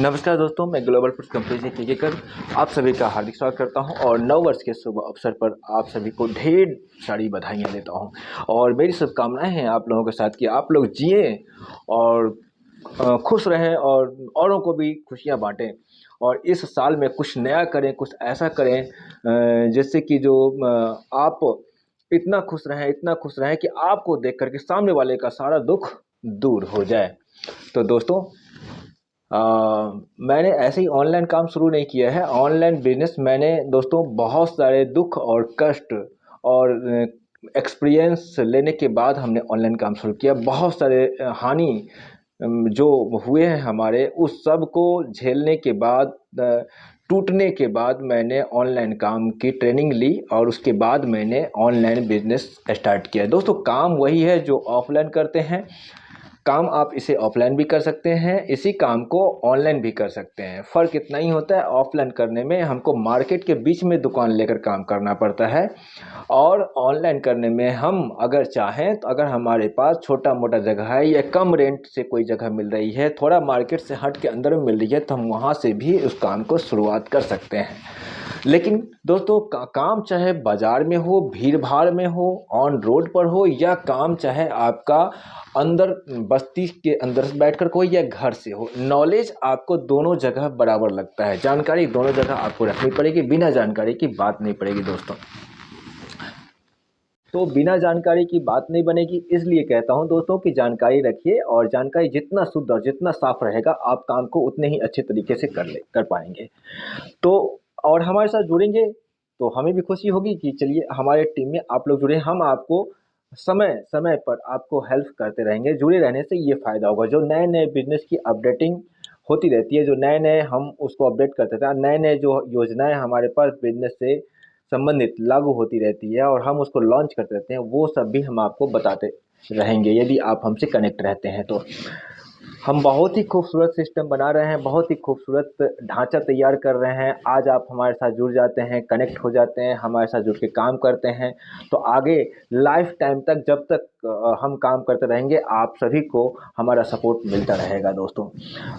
नमस्कार दोस्तों, मैं ग्लोबल फूड कंपनी से टिककर आप सभी का हार्दिक स्वागत करता हूं और नव वर्ष के शुभ अवसर पर आप सभी को ढेर सारी बधाइयां देता हूं। और मेरी शुभकामनाएं हैं आप लोगों के साथ कि आप लोग जिए और खुश रहें और औरों को भी खुशियां बांटें और इस साल में कुछ नया करें, कुछ ऐसा करें जिससे कि जो आप इतना खुश रहें कि आपको देख करके सामने वाले का सारा दुख दूर हो जाए। तो दोस्तों, अ, मैंने ऐसे ही ऑनलाइन काम शुरू नहीं किया है। ऑनलाइन बिजनेस मैंने दोस्तों बहुत सारे दुख और कष्ट और एक्सपीरियंस लेने के बाद हमने ऑनलाइन काम शुरू किया। बहुत सारे हानि जो हुए हैं हमारे, उस सब को झेलने के बाद, टूटने के बाद मैंने ऑनलाइन काम की ट्रेनिंग ली और उसके बाद मैंने ऑनलाइन बिजनेस स्टार्ट किया। दोस्तों, काम वही है जो ऑफलाइन करते हैं। काम आप इसे ऑफलाइन भी कर सकते हैं, इसी काम को ऑनलाइन भी कर सकते हैं। फ़र्क इतना ही होता है, ऑफलाइन करने में हमको मार्केट के बीच में दुकान लेकर काम करना पड़ता है और ऑनलाइन करने में हम अगर चाहें तो अगर हमारे पास छोटा मोटा जगह है या कम रेंट से कोई जगह मिल रही है, थोड़ा मार्केट से हट के अंदर में मिल रही है, तो हम वहाँ से भी उस काम को शुरुआत कर सकते हैं। लेकिन दोस्तों, काम चाहे बाजार में हो, भीड़ भाड़ में हो, ऑन रोड पर हो, या काम चाहे आपका अंदर बस्ती के अंदर से बैठ कर हो या घर से हो, नॉलेज आपको दोनों जगह बराबर लगता है। जानकारी दोनों जगह आपको रखनी पड़ेगी, बिना जानकारी की बात नहीं पड़ेगी दोस्तों। तो बिना जानकारी की बात नहीं बनेगी, इसलिए कहता हूं दोस्तों कि जानकारी रखिए और जानकारी जितना शुद्ध और जितना साफ रहेगा, आप काम को उतने ही अच्छे तरीके से कर पाएंगे। तो और हमारे साथ जुड़ेंगे तो हमें भी खुशी होगी कि चलिए हमारे टीम में आप लोग जुड़े। हम आपको समय समय पर आपको हेल्प करते रहेंगे। जुड़े रहने से ये फ़ायदा होगा, जो नए नए बिजनेस की अपडेटिंग होती रहती है, जो नए नए हम उसको अपडेट करते रहते हैं, नए नए जो योजनाएं हमारे पास बिजनेस से संबंधित लागू होती रहती है और हम उसको लॉन्च करते रहते हैं, वो सब भी हम आपको बताते रहेंगे यदि आप हमसे कनेक्ट रहते हैं तो। हम बहुत ही खूबसूरत सिस्टम बना रहे हैं, बहुत ही खूबसूरत ढांचा तैयार कर रहे हैं। आज आप हमारे साथ जुड़ जाते हैं, कनेक्ट हो जाते हैं, हमारे साथ जुड़ के काम करते हैं, तो आगे लाइफ टाइम तक जब तक हम काम करते रहेंगे, आप सभी को हमारा सपोर्ट मिलता रहेगा दोस्तों।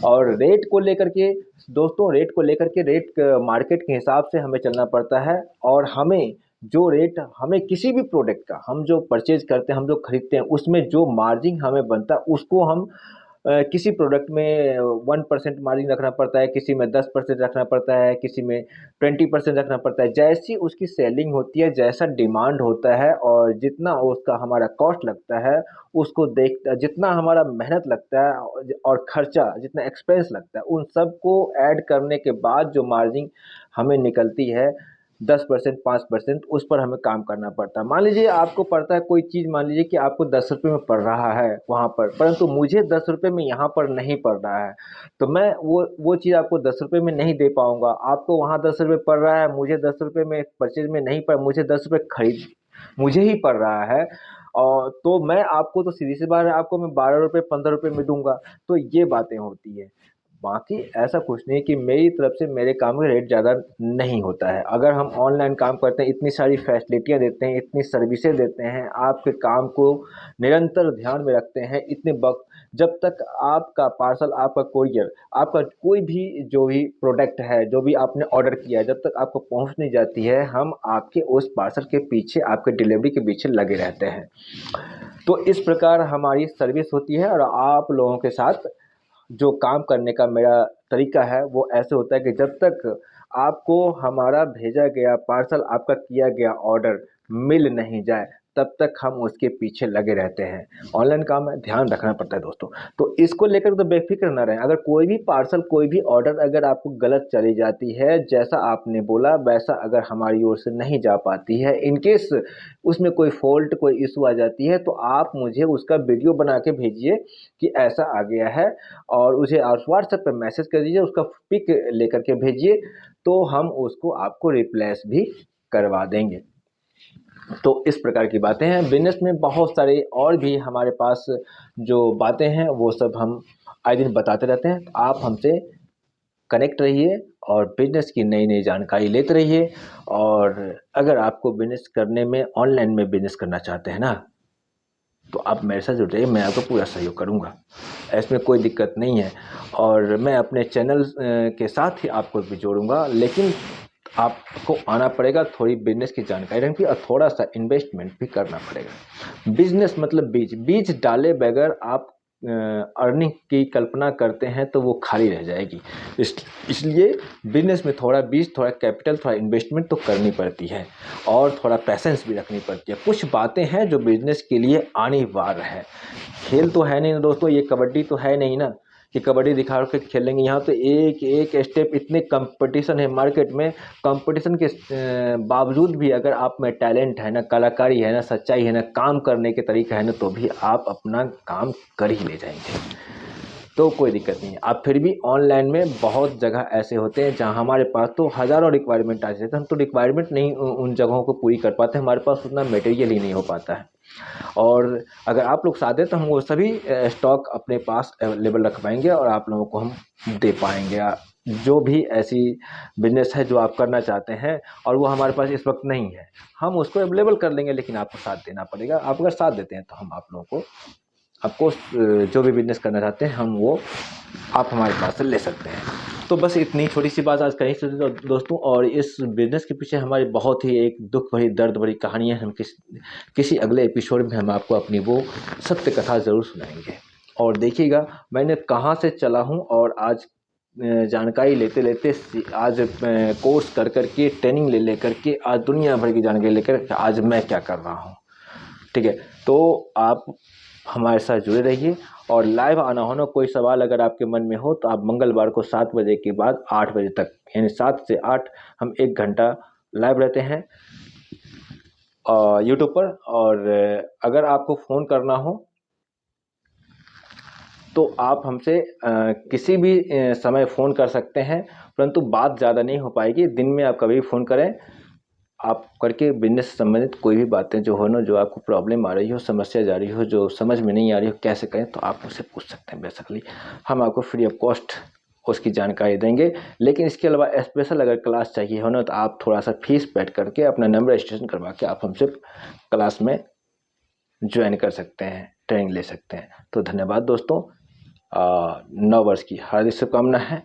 और रेट को लेकर के रेट मार्केट के हिसाब से हमें चलना पड़ता है और हमें जो रेट हमें किसी भी प्रोडक्ट का हम जो परचेज करते हैं, हम जो खरीदते हैं, उसमें जो मार्जिन हमें बनता है उसको हम किसी प्रोडक्ट में 1% मार्जिन रखना पड़ता है, किसी में 10% रखना पड़ता है, किसी में 20% रखना पड़ता है। जैसी उसकी सेलिंग होती है, जैसा डिमांड होता है और जितना उसका हमारा कॉस्ट लगता है, उसको देख जितना हमारा मेहनत लगता है और खर्चा जितना एक्सपेंस लगता है, उन सब को ऐड करने के बाद जो मार्जिन हमें निकलती है 10%, 5%, उस पर हमें काम करना पड़ता है। मान लीजिए आपको पड़ता है कोई चीज़, मान लीजिए कि आपको 10 रुपये में पड़ रहा है वहाँ पर, परंतु मुझे 10 रुपये में यहाँ पर नहीं पड़ रहा है, तो मैं वो चीज़ आपको 10 रुपये में नहीं दे पाऊँगा। आपको वहाँ 10 रुपये पड़ रहा है, मुझे 10 रुपये में परचेज़ में नहीं पड़, मुझे 10 रुपये खरीद मुझे ही पड़ रहा है और तो मैं आपको तो सीधी सी बात है, आपको मैं 12 रुपये, 15 रुपये में दूँगा। तो ये बातें होती हैं। बाकी ऐसा कुछ नहीं कि मेरी तरफ से मेरे काम का रेट ज़्यादा नहीं होता है। अगर हम ऑनलाइन काम करते हैं, इतनी सारी फैसिलिटियाँ देते हैं, इतनी सर्विसेज देते हैं, आपके काम को निरंतर ध्यान में रखते हैं, इतने वक़्त जब तक आपका पार्सल, आपका कोरियर, आपका कोई भी जो भी प्रोडक्ट है, जो भी आपने ऑर्डर किया है, जब तक आपको पहुँच नहीं जाती है, हम आपके उस पार्सल के पीछे, आपके डिलीवरी के पीछे लगे रहते हैं। तो इस प्रकार हमारी सर्विस होती है और आप लोगों के साथ जो काम करने का मेरा तरीका है वो ऐसे होता है कि जब तक आपको हमारा भेजा गया पार्सल, आपका किया गया ऑर्डर मिल नहीं जाए, तब तक हम उसके पीछे लगे रहते हैं। ऑनलाइन काम है, ध्यान रखना पड़ता है दोस्तों। तो इसको लेकर तो बेफिक्र ना रहें। अगर कोई भी पार्सल, कोई भी ऑर्डर अगर आपको गलत चली जाती है, जैसा आपने बोला वैसा अगर हमारी ओर से नहीं जा पाती है, इन केस उसमें कोई फॉल्ट, कोई इशू आ जाती है, तो आप मुझे उसका वीडियो बना के भेजिए कि ऐसा आ गया है और उसे आप व्हाट्सएप पे मैसेज कर दीजिए, उसका पिक लेकर के भेजिए, तो हम उसको आपको रिप्लेस भी करवा देंगे। तो इस प्रकार की बातें हैं। बिजनेस में बहुत सारे और भी हमारे पास जो बातें हैं वो सब हम आए दिन बताते रहते हैं। आप हमसे कनेक्ट रहिए और बिजनेस की नई नई जानकारी लेते रहिए। और अगर आपको बिजनेस करने में, ऑनलाइन में बिजनेस करना चाहते हैं ना, तो आप मेरे साथ जुड़ जाइए, मैं आपको पूरा सहयोग करूँगा, इसमें कोई दिक्कत नहीं है। और मैं अपने चैनल के साथ ही आपको भी जोड़ूँगा, लेकिन आपको आना पड़ेगा, थोड़ी बिजनेस की जानकारी रखनी और थोड़ा सा इन्वेस्टमेंट भी करना पड़ेगा। बिजनेस मतलब बीज डाले बगैर आप अर्निंग की कल्पना करते हैं तो वो खाली रह जाएगी। इसलिए बिजनेस में थोड़ा बीज, थोड़ा कैपिटल, थोड़ा इन्वेस्टमेंट तो करनी पड़ती है और थोड़ा पैसेंस भी रखनी पड़ती है। कुछ बातें हैं जो बिजनेस के लिए अनिवार्य है। खेल तो है नहीं ना दोस्तों, ये कबड्डी तो है नहीं ना कि कबड्डी दिखा के खेलेंगे। यहाँ तो एक एक स्टेप, इतने कंपटीशन है मार्केट में। कंपटीशन के बावजूद भी अगर आप में टैलेंट है ना, कलाकारी है ना, सच्चाई है ना, काम करने के तरीका है ना, तो भी आप अपना काम कर ही ले जाएंगे, तो कोई दिक्कत नहीं है। आप फिर भी ऑनलाइन में बहुत जगह ऐसे होते हैं जहां हमारे पास तो हज़ारों रिक्वायरमेंट आ जाते हैं, हम तो रिक्वायरमेंट नहीं उन जगहों को पूरी कर पाते, हमारे पास उतना मटेरियल ही नहीं हो पाता है। और अगर आप लोग साथ दें तो हम वो सभी स्टॉक अपने पास अवेलेबल रख पाएंगे और आप लोगों को हम दे पाएंगे। जो भी ऐसी बिजनेस है जो आप करना चाहते हैं और वो हमारे पास इस वक्त नहीं है, हम उसको अवेलेबल कर लेंगे, लेकिन आपको साथ देना पड़ेगा। आप अगर साथ देते हैं तो हम आप लोगों को, आपको जो भी बिजनेस करना चाहते हैं हम वो आप हमारे पास से ले सकते हैं। तो बस इतनी छोटी सी बात आज कहीं से दोस्तों। और इस बिजनेस के पीछे हमारी बहुत ही एक दुख भरी, दर्द भरी कहानी है। हम किसी अगले एपिसोड में हम आपको अपनी वो सत्य कथा ज़रूर सुनाएंगे। और देखिएगा मैं कहाँ से चला हूँ और आज जानकारी लेते लेते आज कोर्स कर के, ट्रेनिंग ले ले करके, आज दुनिया भर की जानकारी लेकर आज मैं क्या कर रहा हूँ। ठीक है, तो आप हमारे साथ जुड़े रहिए और लाइव आना होना, कोई सवाल अगर आपके मन में हो तो आप मंगलवार को 7 बजे के बाद 8 बजे तक, यानी 7 से 8 हम 1 घंटा लाइव रहते हैं यूट्यूब पर। और अगर आपको फ़ोन करना हो तो आप हमसे किसी भी समय फ़ोन कर सकते हैं, परंतु बात ज़्यादा नहीं हो पाएगी। दिन में आप कभी भी फ़ोन करें, आप करके बिजनेस से संबंधित कोई भी बातें जो हो ना, जो आपको प्रॉब्लम आ रही हो, समस्या जा रही हो, जो समझ में नहीं आ रही हो कैसे करें, तो आप मुझसे पूछ सकते हैं बेसिकली। हम आपको फ्री ऑफ कॉस्ट उसकी जानकारी देंगे। लेकिन इसके अलावा स्पेशल अगर क्लास चाहिए हो ना, तो आप थोड़ा सा फीस पेड करके अपना नंबर रजिस्ट्रेशन करवा के आप हमसे क्लास में ज्वाइन कर सकते हैं, ट्रेनिंग ले सकते हैं। तो धन्यवाद दोस्तों, 9 वर्ष की हार्दिक शुभकामना है।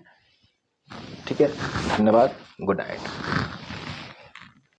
ठीक है, धन्यवाद, गुड नाइट।